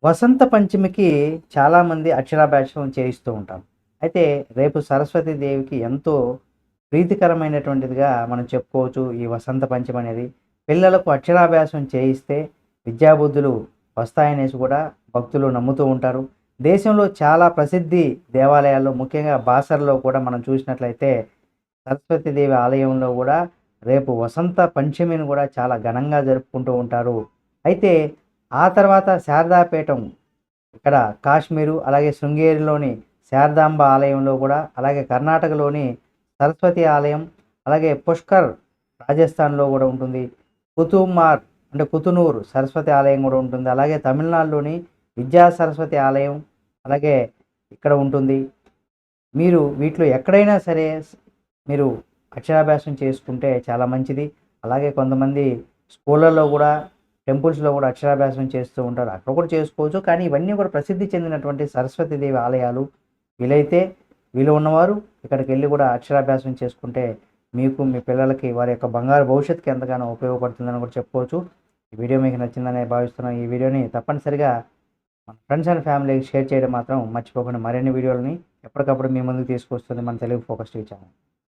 వసంత పంచమికి చాలామంది అక్షరాభ్యాసం చేయిస్తూ ఉంటాం. అయితే రేపు సరస్వతి దేవికి ఎంతో ప్రీతికరమైనటువంటిదిగా మనం చెప్పుకోవచ్చు ఈ వసంత పంచమి అనేది. పిల్లలకు అక్షరాభ్యాసం చేయిస్తే విద్యాబుద్ధులు వస్తాయనేసి కూడా భక్తులు నమ్ముతూ ఉంటారు. దేశంలో చాలా ప్రసిద్ధి దేవాలయాల్లో ముఖ్యంగా బాసరలో కూడా మనం చూసినట్లయితే సరస్వతి దేవి ఆలయంలో గూడా రేపు వసంత పంచమిని గూడా చాలా ఘనంగా జరుపుకుంటూ ఉంటారు. అయితే ఆ తర్వాత శారదాపీఠం ఇక్కడ కాశ్మీరు, అలాగే శృంగేరిలోని శారదాంబ ఆలయంలో గూడా, అలాగే కర్ణాటకలోని సరస్వతి ఆలయం, అలాగే పుష్కర్ రాజస్థాన్‌లో గూడా ఉంటుంది. కుతుమార్ అంటే కుతునూర్ సరస్వతి ఆలయం గూడా ఉంటుంది. అలాగే తమిళనాడులోని విద్యా సరస్వతి ఆలయం, అలాగే ఇక్కడ ఉంటుంది. మీరు వీటిలో ఎక్కడైనా సరే మీరు అక్షరాభ్యాసం చేసుకుంటే చాలా మంచిది. అలాగే కొంతమంది స్కూళ్ళలో గూడా, టెంపుల్స్‌లో గూడా అక్షరాభ్యాసం చేస్తూ ఉంటారు. అక్కడ కూడా చేసుకోవచ్చు. కానీ ఇవన్నీ కూడా ప్రసిద్ధి చెందినటువంటి సరస్వతి దేవి ఆలయాలు. వీలైతే వీలు ఉన్నవారు ఇక్కడికెళ్ళి కూడా అక్షరాభ్యాసం చేసుకుంటే మీకు, మీ పిల్లలకి వారి యొక్క బంగారు భవిష్యత్తుకి ఎంతగానో ఉపయోగపడుతుందని కూడా చెప్పుకోవచ్చు. ఈ వీడియో మీకు నచ్చిందనే భావిస్తున్నాను. ఈ వీడియోని తప్పనిసరిగా మన ఫ్రెండ్స్ అండ్ ఫ్యామిలీకి షేర్ చేయడం మాత్రం మర్చిపోకండి. మరిన్ని వీడియోలని ఎప్పటికప్పుడు మీ ముందుకు తీసుకొస్తుంది మన తెలుగు ఫోకస్ టీవీ ఛానల్.